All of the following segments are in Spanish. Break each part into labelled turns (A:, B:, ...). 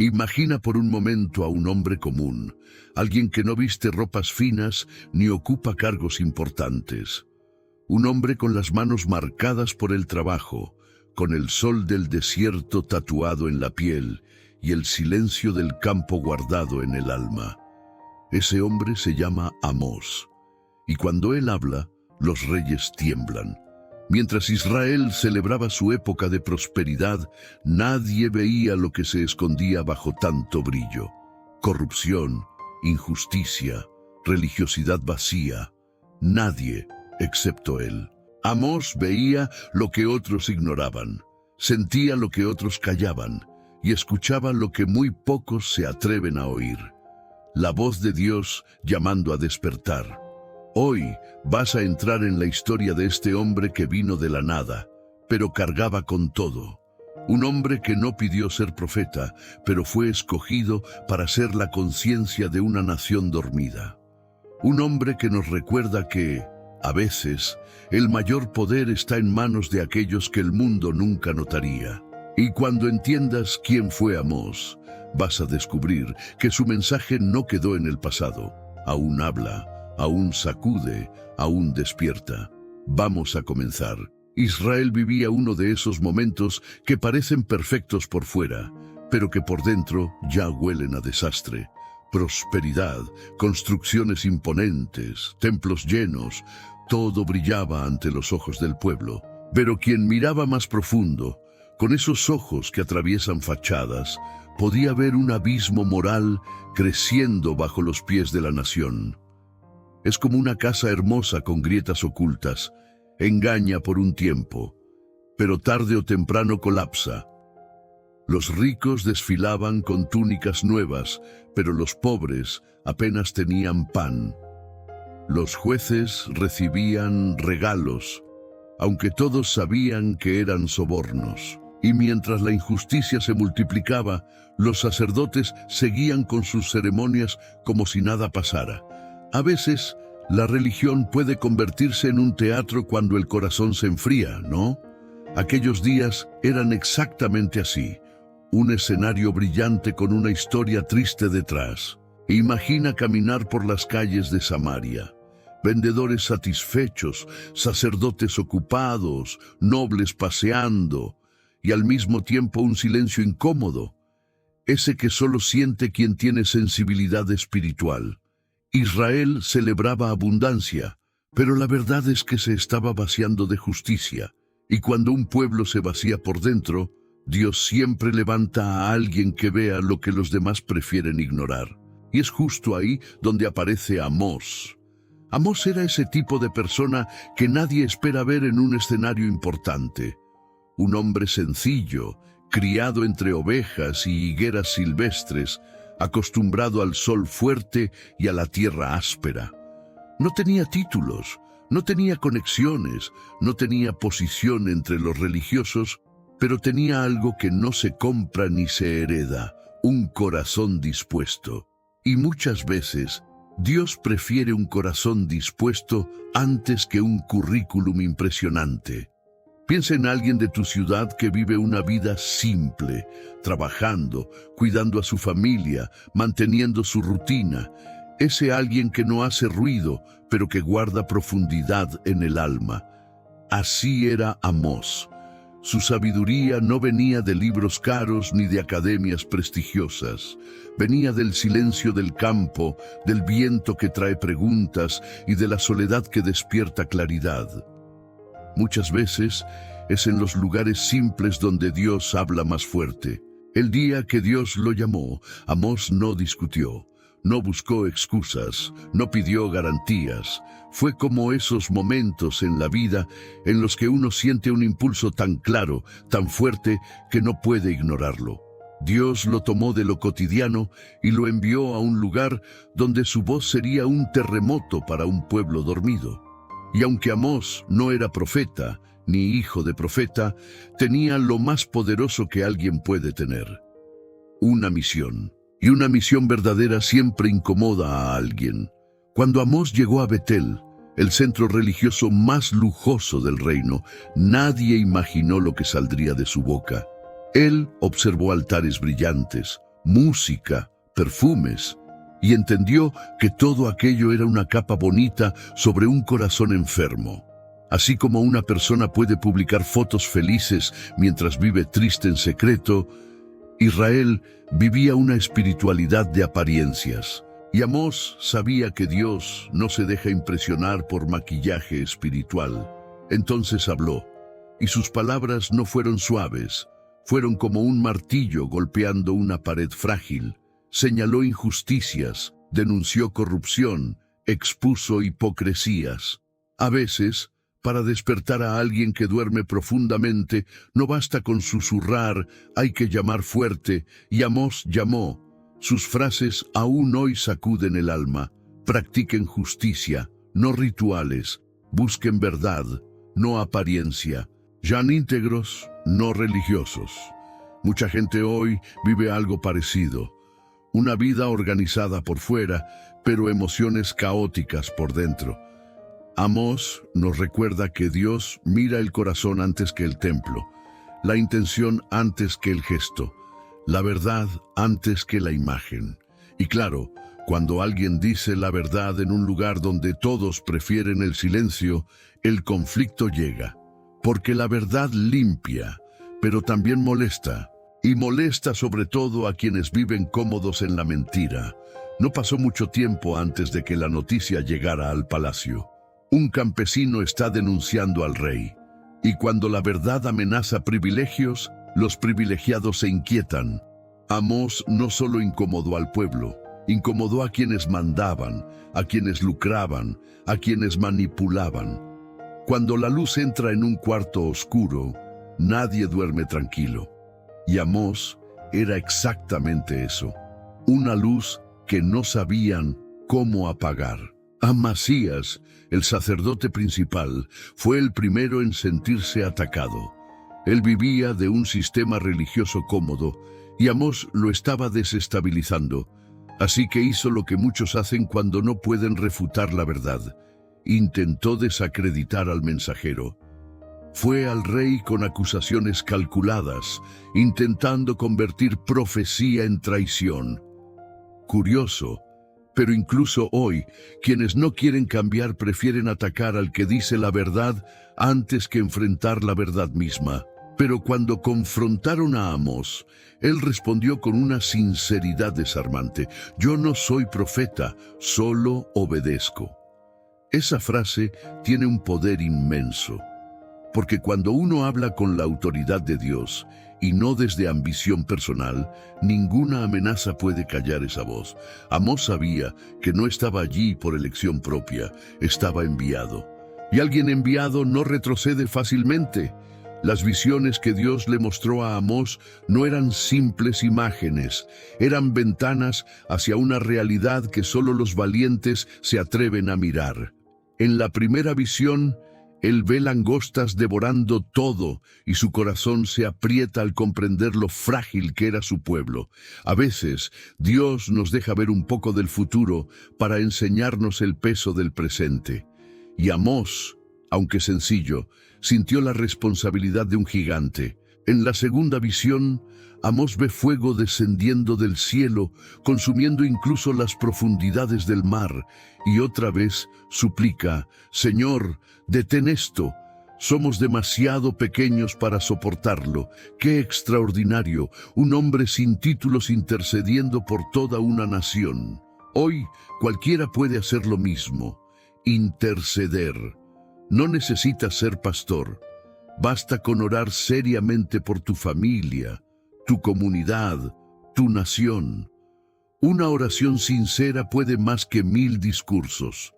A: Imagina por un momento a un hombre común, alguien que no viste ropas finas ni ocupa cargos importantes. Un hombre con las manos marcadas por el trabajo, con el sol del desierto tatuado en la piel y el silencio del campo guardado en el alma. Ese hombre se llama Amós, y cuando él habla, los reyes tiemblan. Mientras Israel celebraba su época de prosperidad, nadie veía lo que se escondía bajo tanto brillo. Corrupción, injusticia, religiosidad vacía. Nadie, excepto él. Amós veía lo que otros ignoraban, sentía lo que otros callaban y escuchaba lo que muy pocos se atreven a oír. La voz de Dios llamando a despertar. Hoy vas a entrar en la historia de este hombre que vino de la nada, pero cargaba con todo. Un hombre que no pidió ser profeta, pero fue escogido para ser la conciencia de una nación dormida. Un hombre que nos recuerda que, a veces, el mayor poder está en manos de aquellos que el mundo nunca notaría. Y cuando entiendas quién fue Amós, vas a descubrir que su mensaje no quedó en el pasado. Aún habla, aún sacude, aún despierta. Vamos a comenzar. Israel vivía uno de esos momentos que parecen perfectos por fuera, pero que por dentro ya huelen a desastre. Prosperidad, construcciones imponentes, templos llenos, todo brillaba ante los ojos del pueblo. Pero quien miraba más profundo, con esos ojos que atraviesan fachadas, podía ver un abismo moral creciendo bajo los pies de la nación. Es como una casa hermosa con grietas ocultas, engaña por un tiempo, pero tarde o temprano colapsa. Los ricos desfilaban con túnicas nuevas, pero los pobres apenas tenían pan. Los jueces recibían regalos, aunque todos sabían que eran sobornos. Y mientras la injusticia se multiplicaba, los sacerdotes seguían con sus ceremonias como si nada pasara. A veces, la religión puede convertirse en un teatro cuando el corazón se enfría, ¿no? Aquellos días eran exactamente así. Un escenario brillante con una historia triste detrás. Imagina caminar por las calles de Samaria. Vendedores satisfechos, sacerdotes ocupados, nobles paseando, y al mismo tiempo un silencio incómodo, ese que solo siente quien tiene sensibilidad espiritual. Israel celebraba abundancia, pero la verdad es que se estaba vaciando de justicia, y cuando un pueblo se vacía por dentro, Dios siempre levanta a alguien que vea lo que los demás prefieren ignorar. Y es justo ahí donde aparece Amós. Amós era ese tipo de persona que nadie espera ver en un escenario importante. Un hombre sencillo, criado entre ovejas y higueras silvestres, acostumbrado al sol fuerte y a la tierra áspera. No tenía títulos, no tenía conexiones, no tenía posición entre los religiosos, pero tenía algo que no se compra ni se hereda, un corazón dispuesto. Y muchas veces, Dios prefiere un corazón dispuesto antes que un currículum impresionante. Piensa en alguien de tu ciudad que vive una vida simple, trabajando, cuidando a su familia, manteniendo su rutina. Ese alguien que no hace ruido, pero que guarda profundidad en el alma. Así era Amós. Su sabiduría no venía de libros caros ni de academias prestigiosas. Venía del silencio del campo, del viento que trae preguntas y de la soledad que despierta claridad. Muchas veces es en los lugares simples donde Dios habla más fuerte. El día que Dios lo llamó, Amós no discutió, no buscó excusas, no pidió garantías. Fue como esos momentos en la vida en los que uno siente un impulso tan claro, tan fuerte, que no puede ignorarlo. Dios lo tomó de lo cotidiano y lo envió a un lugar donde su voz sería un terremoto para un pueblo dormido. Y aunque Amós no era profeta, ni hijo de profeta, tenía lo más poderoso que alguien puede tener: una misión. Y una misión verdadera siempre incomoda a alguien. Cuando Amós llegó a Betel, el centro religioso más lujoso del reino, nadie imaginó lo que saldría de su boca. Él observó altares brillantes, música, perfumes, y entendió que todo aquello era una capa bonita sobre un corazón enfermo. Así como una persona puede publicar fotos felices mientras vive triste en secreto, Israel vivía una espiritualidad de apariencias. Y Amós sabía que Dios no se deja impresionar por maquillaje espiritual. Entonces habló, y sus palabras no fueron suaves, fueron como un martillo golpeando una pared frágil. Señaló injusticias, denunció corrupción, expuso hipocresías. A veces, para despertar a alguien que duerme profundamente, no basta con susurrar, hay que llamar fuerte, y Amós llamó. Sus frases aún hoy sacuden el alma. Practiquen justicia, no rituales. Busquen verdad, no apariencia. Sean íntegros, no religiosos. Mucha gente hoy vive algo parecido. Una vida organizada por fuera, pero emociones caóticas por dentro. Amós nos recuerda que Dios mira el corazón antes que el templo, la intención antes que el gesto, la verdad antes que la imagen. Y claro, cuando alguien dice la verdad en un lugar donde todos prefieren el silencio, el conflicto llega. Porque la verdad limpia, pero también molesta. Y molesta sobre todo a quienes viven cómodos en la mentira. No pasó mucho tiempo antes de que la noticia llegara al palacio. Un campesino está denunciando al rey. Y cuando la verdad amenaza privilegios, los privilegiados se inquietan. Amós no solo incomodó al pueblo, incomodó a quienes mandaban, a quienes lucraban, a quienes manipulaban. Cuando la luz entra en un cuarto oscuro, nadie duerme tranquilo. Y Amós era exactamente eso, una luz que no sabían cómo apagar. Amasías, el sacerdote principal, fue el primero en sentirse atacado. Él vivía de un sistema religioso cómodo y Amós lo estaba desestabilizando, así que hizo lo que muchos hacen cuando no pueden refutar la verdad. Intentó desacreditar al mensajero. Fue al rey con acusaciones calculadas, intentando convertir profecía en traición. Curioso, pero incluso hoy, quienes no quieren cambiar prefieren atacar al que dice la verdad antes que enfrentar la verdad misma. Pero cuando confrontaron a Amós, él respondió con una sinceridad desarmante: yo no soy profeta, solo obedezco. Esa frase tiene un poder inmenso, porque cuando uno habla con la autoridad de Dios y no desde ambición personal, ninguna amenaza puede callar esa voz. Amós sabía que no estaba allí por elección propia, estaba enviado. Y alguien enviado no retrocede fácilmente. Las visiones que Dios le mostró a Amós no eran simples imágenes, eran ventanas hacia una realidad que solo los valientes se atreven a mirar. En la primera visión, él ve langostas devorando todo y su corazón se aprieta al comprender lo frágil que era su pueblo. A veces, Dios nos deja ver un poco del futuro para enseñarnos el peso del presente. Y Amós, aunque sencillo, sintió la responsabilidad de un gigante. En la segunda visión, Amós ve fuego descendiendo del cielo, consumiendo incluso las profundidades del mar, y otra vez suplica: Señor, detén esto. Somos demasiado pequeños para soportarlo. ¡Qué extraordinario! Un hombre sin títulos intercediendo por toda una nación. Hoy cualquiera puede hacer lo mismo: interceder. No necesitas ser pastor. Basta con orar seriamente por tu familia, tu comunidad, tu nación. Una oración sincera puede más que 1000 discursos.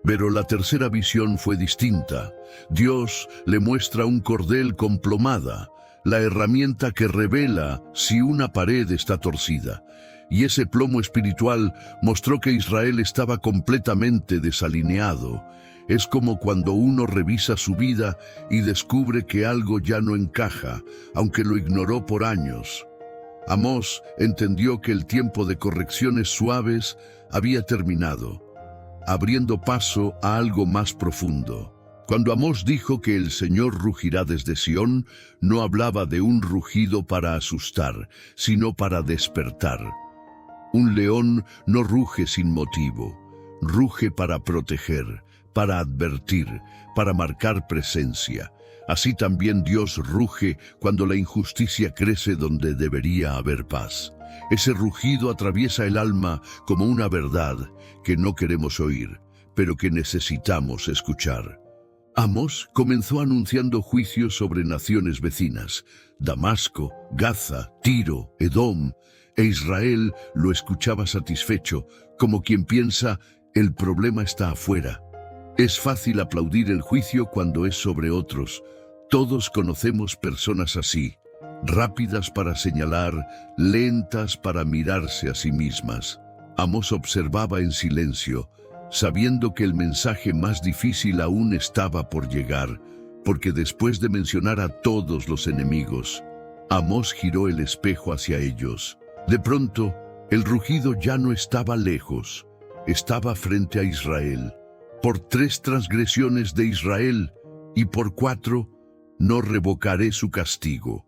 A: Pero la tercera visión fue distinta. Dios le muestra un cordel con plomada, la herramienta que revela si una pared está torcida. Y ese plomo espiritual mostró que Israel estaba completamente desalineado. Es como cuando uno revisa su vida y descubre que algo ya no encaja, aunque lo ignoró por años. Amós entendió que el tiempo de correcciones suaves había terminado, abriendo paso a algo más profundo. Cuando Amós dijo que el Señor rugirá desde Sión, no hablaba de un rugido para asustar, sino para despertar. Un león no ruge sin motivo, ruge para proteger, para advertir, para marcar presencia. Así también Dios ruge cuando la injusticia crece donde debería haber paz. Ese rugido atraviesa el alma como una verdad que no queremos oír, pero que necesitamos escuchar. Amós comenzó anunciando juicios sobre naciones vecinas, Damasco, Gaza, Tiro, Edom, e Israel lo escuchaba satisfecho, como quien piensa, el problema está afuera. Es fácil aplaudir el juicio cuando es sobre otros. Todos conocemos personas así, rápidas para señalar, lentas para mirarse a sí mismas. Amós observaba en silencio, sabiendo que el mensaje más difícil aún estaba por llegar, porque después de mencionar a todos los enemigos, Amós giró el espejo hacia ellos. De pronto, el rugido ya no estaba lejos, estaba frente a Israel. Por 3 transgresiones de Israel y por 4, no revocaré su castigo.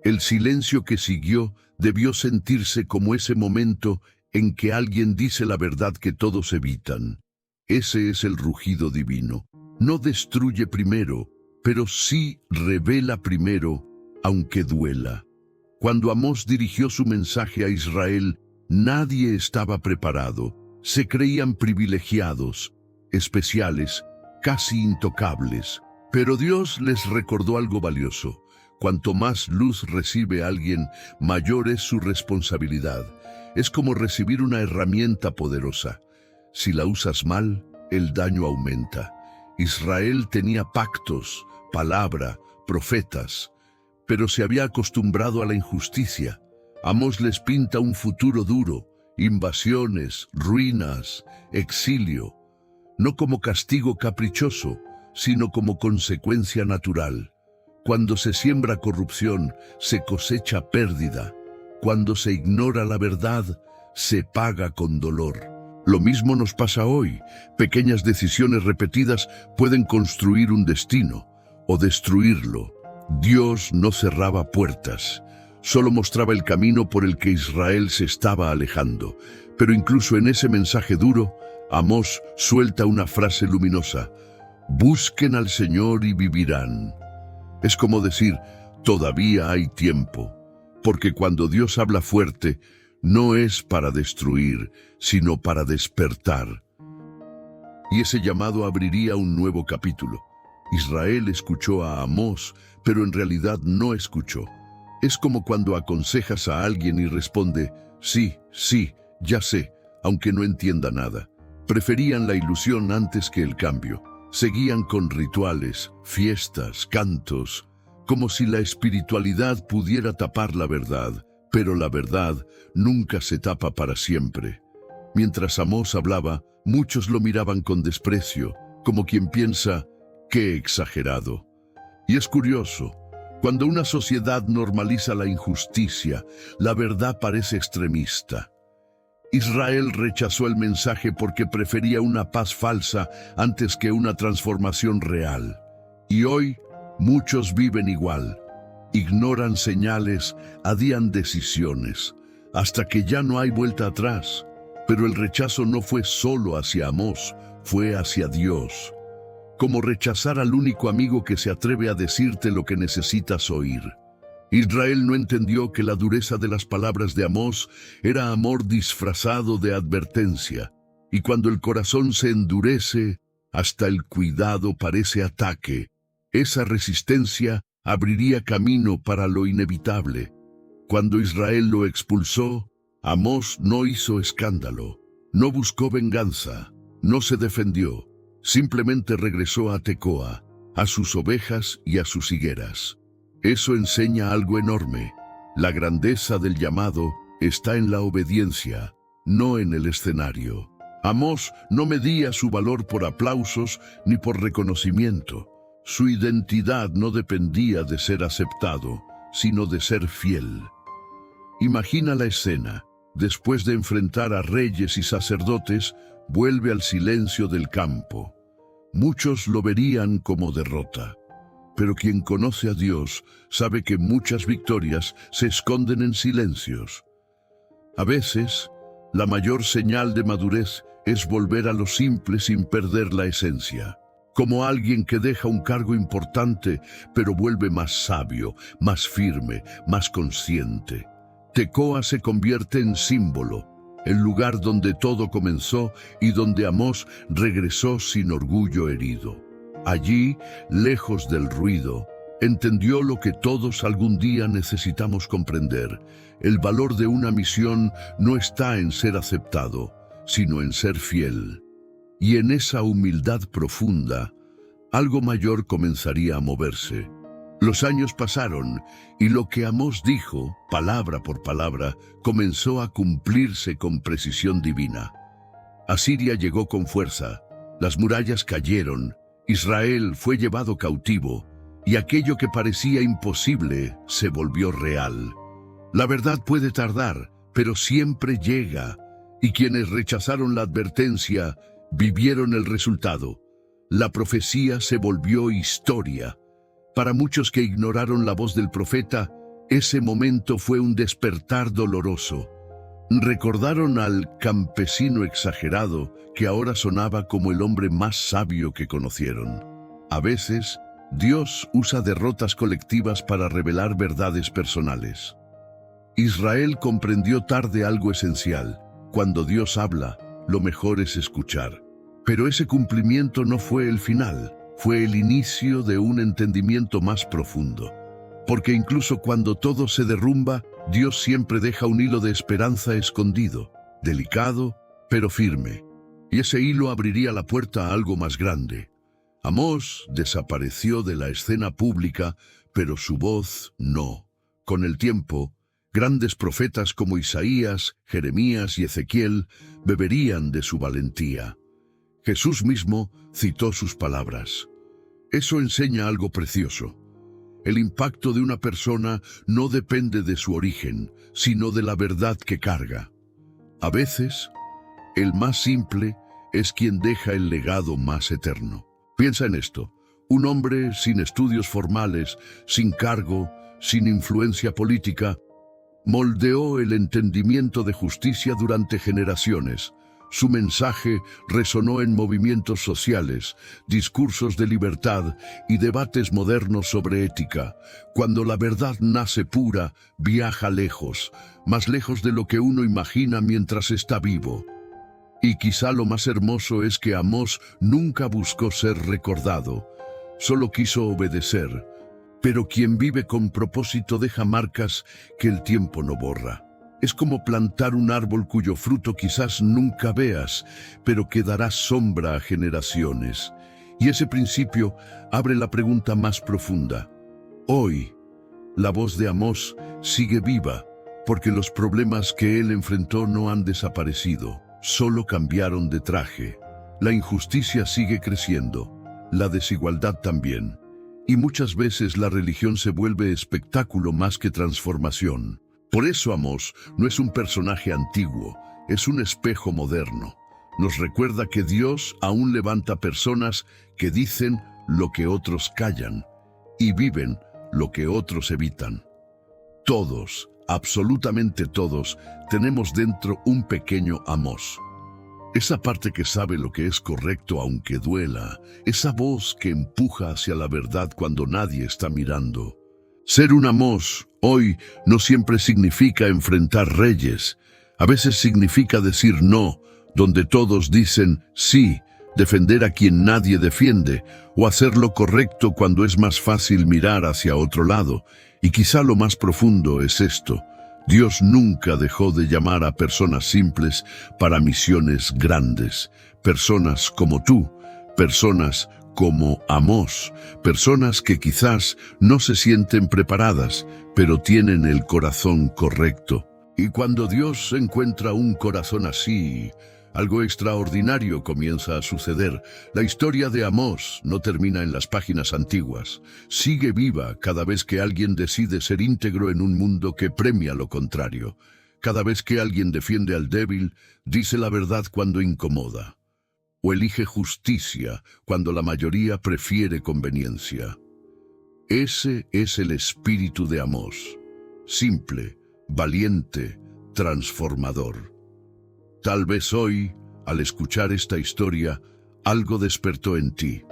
A: El silencio que siguió debió sentirse como ese momento en que alguien dice la verdad que todos evitan. Ese es el rugido divino. No destruye primero, pero sí revela primero, aunque duela. Cuando Amós dirigió su mensaje a Israel, nadie estaba preparado. Se creían privilegiados, especiales, casi intocables. Pero Dios les recordó algo valioso. Cuanto más luz recibe alguien, mayor es su responsabilidad. Es como recibir una herramienta poderosa. Si la usas mal, el daño aumenta. Israel tenía pactos, palabra, profetas, pero se había acostumbrado a la injusticia. Amós les pinta un futuro duro, invasiones, ruinas, exilio, no como castigo caprichoso, sino como consecuencia natural. Cuando se siembra corrupción, se cosecha pérdida. Cuando se ignora la verdad, se paga con dolor. Lo mismo nos pasa hoy. Pequeñas decisiones repetidas pueden construir un destino o destruirlo. Dios no cerraba puertas, solo mostraba el camino por el que Israel se estaba alejando. Pero incluso en ese mensaje duro, Amós suelta una frase luminosa: busquen al Señor y vivirán. Es como decir, todavía hay tiempo, porque cuando Dios habla fuerte, no es para destruir, sino para despertar. Y ese llamado abriría un nuevo capítulo. Israel escuchó a Amós, pero en realidad no escuchó. Es como cuando aconsejas a alguien y responde, sí, ya sé, aunque no entienda nada. Preferían la ilusión antes que el cambio. Seguían con rituales, fiestas, cantos, como si la espiritualidad pudiera tapar la verdad, pero la verdad nunca se tapa para siempre. Mientras Amós hablaba, muchos lo miraban con desprecio, como quien piensa, ¡qué exagerado! Y es curioso, cuando una sociedad normaliza la injusticia, la verdad parece extremista. Israel rechazó el mensaje porque prefería una paz falsa antes que una transformación real. Y hoy, muchos viven igual. Ignoran señales, adían decisiones, hasta que ya no hay vuelta atrás. Pero el rechazo no fue solo hacia Amós, fue hacia Dios. Como rechazar al único amigo que se atreve a decirte lo que necesitas oír. Israel no entendió que la dureza de las palabras de Amós era amor disfrazado de advertencia, y cuando el corazón se endurece, hasta el cuidado parece ataque. Esa resistencia abriría camino para lo inevitable. Cuando Israel lo expulsó, Amós no hizo escándalo, no buscó venganza, no se defendió, simplemente regresó a Tecoa, a sus ovejas y a sus higueras. Eso enseña algo enorme. La grandeza del llamado está en la obediencia, no en el escenario. Amós no medía su valor por aplausos ni por reconocimiento. Su identidad no dependía de ser aceptado, sino de ser fiel. Imagina la escena. Después de enfrentar a reyes y sacerdotes, vuelve al silencio del campo. Muchos lo verían como derrota. Pero quien conoce a Dios sabe que muchas victorias se esconden en silencios. A veces, la mayor señal de madurez es volver a lo simple sin perder la esencia. Como alguien que deja un cargo importante, pero vuelve más sabio, más firme, más consciente. Tecoa se convierte en símbolo, el lugar donde todo comenzó y donde Amós regresó sin orgullo herido. Allí, lejos del ruido, entendió lo que todos algún día necesitamos comprender. El valor de una misión no está en ser aceptado, sino en ser fiel. Y en esa humildad profunda, algo mayor comenzaría a moverse. Los años pasaron y lo que Amós dijo, palabra por palabra, comenzó a cumplirse con precisión divina. Asiria llegó con fuerza, las murallas cayeron, Israel fue llevado cautivo y aquello que parecía imposible se volvió real. La verdad puede tardar, pero siempre llega, y quienes rechazaron la advertencia vivieron el resultado. La profecía se volvió historia. Para muchos que ignoraron la voz del profeta, ese momento fue un despertar doloroso. Recordaron al campesino exagerado que ahora sonaba como el hombre más sabio que conocieron. A veces, Dios usa derrotas colectivas para revelar verdades personales. Israel comprendió tarde algo esencial. Cuando Dios habla, lo mejor es escuchar. Pero ese cumplimiento no fue el final, fue el inicio de un entendimiento más profundo. Porque incluso cuando todo se derrumba, Dios siempre deja un hilo de esperanza escondido, delicado, pero firme. Y ese hilo abriría la puerta a algo más grande. Amós desapareció de la escena pública, pero su voz no. Con el tiempo, grandes profetas como Isaías, Jeremías y Ezequiel beberían de su valentía. Jesús mismo citó sus palabras. Eso enseña algo precioso. El impacto de una persona no depende de su origen, sino de la verdad que carga. A veces, el más simple es quien deja el legado más eterno. Piensa en esto. Un hombre sin estudios formales, sin cargo, sin influencia política, moldeó el entendimiento de justicia durante generaciones. Su mensaje resonó en movimientos sociales, discursos de libertad y debates modernos sobre ética. Cuando la verdad nace pura, viaja lejos, más lejos de lo que uno imagina mientras está vivo. Y quizá lo más hermoso es que Amós nunca buscó ser recordado, solo quiso obedecer. Pero quien vive con propósito deja marcas que el tiempo no borra. Es como plantar un árbol cuyo fruto quizás nunca veas, pero que dará sombra a generaciones. Y ese principio abre la pregunta más profunda. Hoy, la voz de Amós sigue viva, porque los problemas que él enfrentó no han desaparecido, solo cambiaron de traje. La injusticia sigue creciendo, la desigualdad también. Y muchas veces la religión se vuelve espectáculo más que transformación. Por eso Amós no es un personaje antiguo, es un espejo moderno. Nos recuerda que Dios aún levanta personas que dicen lo que otros callan y viven lo que otros evitan. Todos, absolutamente todos, tenemos dentro un pequeño Amós. Esa parte que sabe lo que es correcto aunque duela, esa voz que empuja hacia la verdad cuando nadie está mirando. Ser un Amós hoy no siempre significa enfrentar reyes. A veces significa decir no, donde todos dicen sí, defender a quien nadie defiende, o hacer lo correcto cuando es más fácil mirar hacia otro lado. Y quizá lo más profundo es esto. Dios nunca dejó de llamar a personas simples para misiones grandes. Personas como tú, personas como Amós, personas que quizás no se sienten preparadas, pero tienen el corazón correcto. Y cuando Dios encuentra un corazón así, algo extraordinario comienza a suceder. La historia de Amós no termina en las páginas antiguas. Sigue viva cada vez que alguien decide ser íntegro en un mundo que premia lo contrario. Cada vez que alguien defiende al débil, dice la verdad cuando incomoda. o elige justicia cuando la mayoría prefiere conveniencia. Ese es el espíritu de Amós, simple, valiente, transformador. Tal vez hoy, al escuchar esta historia, algo despertó en ti.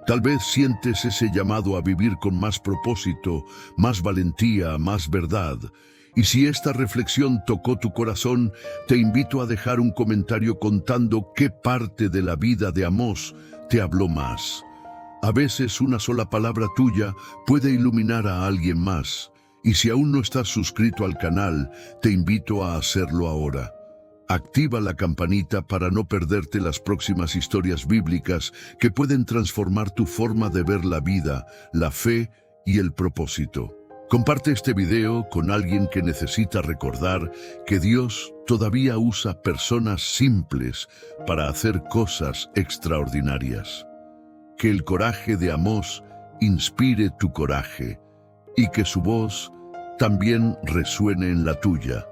A: Tal vez sientes ese llamado a vivir con más propósito, más valentía, más verdad. Y si esta reflexión tocó tu corazón, te invito a dejar un comentario contando qué parte de la vida de Amós te habló más. A veces una sola palabra tuya puede iluminar a alguien más. Y si aún no estás suscrito al canal, te invito a hacerlo ahora. Activa la campanita para no perderte las próximas historias bíblicas que pueden transformar tu forma de ver la vida, la fe y el propósito. Comparte este video con alguien que necesita recordar que Dios todavía usa personas simples para hacer cosas extraordinarias. Que el coraje de Amós inspire tu coraje y que su voz también resuene en la tuya.